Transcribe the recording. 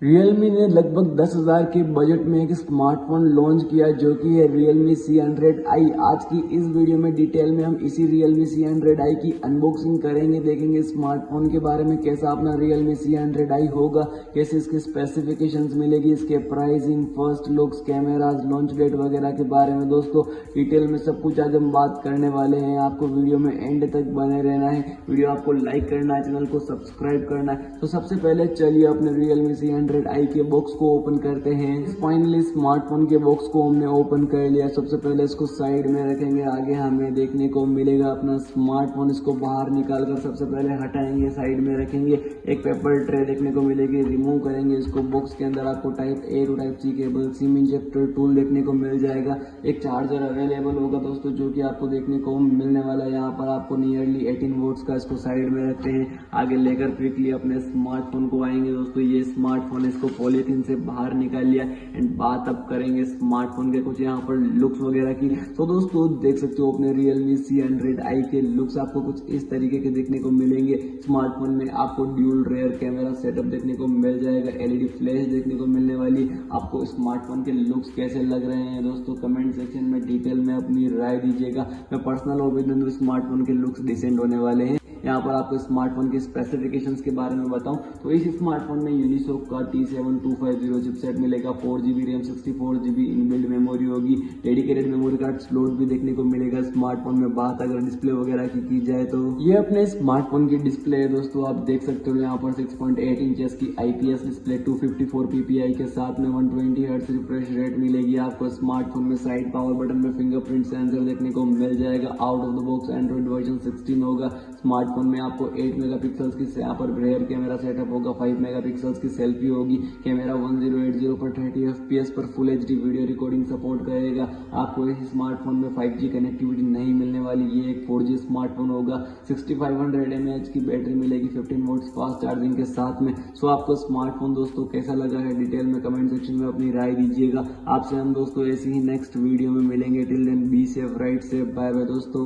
Realme ने लगभग 10,000 के बजट में एक स्मार्टफोन लॉन्च किया जो कि है Realme C100i। आज की इस वीडियो में डिटेल में हम इसी Realme C100i की अनबॉक्सिंग करेंगे, देखेंगे स्मार्टफोन के बारे में, कैसा अपना Realme C100i होगा, कैसे इसके स्पेसिफिकेशंस मिलेगी, इसके pricing, first looks, cameras, launch date वगैरह के बारे में दोस्तों डिटेल में सब कुछ आज हम बात करने वाले हैं। आपको वीडियो में एंड तक बने रहना है, वीडियो आपको लाइक करना है, चैनल को सब्सक्राइब करना है। तो सबसे पहले चलिए अपने Realme C100i के बॉक्स को ओपन करते हैं। फाइनली स्मार्टफोन के बॉक्स को हमने ओपन कर लिया। सबसे पहले इसको साइड में रखेंगे, आगे हमें देखने को मिलेगा अपना स्मार्टफोन। इसको बाहर निकालकर सबसे पहले हटाएंगे, साइड में रखेंगे। एक पेपर ट्रे देखने को मिलेगी, रिमूव करेंगे इसको। बॉक्स के अंदर आपको type A to type C cable, SIM injector tool देखने को मिल जाएगा। एक चार्जर अवेलेबल होगा दोस्तों जो कि आपको देखने को मिलने वाला है। यहाँ पर आपको नियरली 18 वोल्ट्स का, इसको साइड में रखते हैं। आगे लेकर क्विकली अपने स्मार्टफोन को आएंगे दोस्तों। ये स्मार्टफोन, इसको पॉलीथीन से बाहर निकाल लिया। एंड बात अब करेंगे स्मार्टफोन के कुछ यहाँ पर लुक्स वगैरह की। तो दोस्तों देख सकते हो अपने Realme C100i के लुक्स आपको कुछ इस तरीके के देखने को मिलेंगे। स्मार्टफोन में आपको ड्यूल रेयर कैमरा सेटअप देखने को मिल जाएगा, LED फ्लैश देखने को मिलने वाली। आपको स्मार्टफोन के लुक्स कैसे लग रहे हैं दोस्तों कमेंट सेक्शन में डिटेल में अपनी राय दीजिएगा। मैं पर्सनल ओपिनियन दूं, स्मार्टफोन के लुक्स डिसेंट होने वाले हैं। यहाँ पर आपको स्मार्टफोन के स्पेसिफिकेशंस के बारे में बताऊं तो इस स्मार्टफोन में यूनिसॉक का T7250 चिपसेट मिलेगा, 4GB RAM, 64GB inbuilt memory होगी, डेडिकेटेड मेमोरी कार्ड स्लॉट भी देखने को मिलेगा स्मार्टफोन में। बात अगर डिस्प्ले वगैरह की जाए तो ये अपने स्मार्टफोन की डिस्प्ले है दोस्तों। आप देख सकते हो यहाँ पर 6.8 इंचेस की IPS डिस्प्ले 254 ppi के साथ में 120 हर्ट्ज रिफ्रेश रेट मिलेगी आपको। स्मार्टफोन में साइड पावर बटन में फिंगरप्रिंट सेंसर देखने को मिल जाएगा। Out of the box Android version 16 होगा। स्मार्टफोन में आपको 8 मेगापिक्सल्स की यहाँ पर रेयर कैमरा सेटअप होगा, 5 मेगापिक्सल्स की सेल्फी होगी। कैमरा 1080 पर 30 FPS पर full HD video recording support करेगा। आपको इस स्मार्टफोन में 5G कनेक्टिविटी नहीं मिलने वाली, ये एक 4G स्मार्टफोन होगा। 6500 mAh की बैटरी मिलेगी 15 वोल्ट्स फास्ट चार्जिंग के साथ में। सो आपको स्मार्टफोन दोस्तों कैसा लगा है डिटेल में कमेंट सेक्शन में अपनी राय दीजिएगा। आपसे हम दोस्तों ऐसी ही नेक्स्ट वीडियो में मिलेंगे। Till then be safe, right safe, bye bye दोस्तों।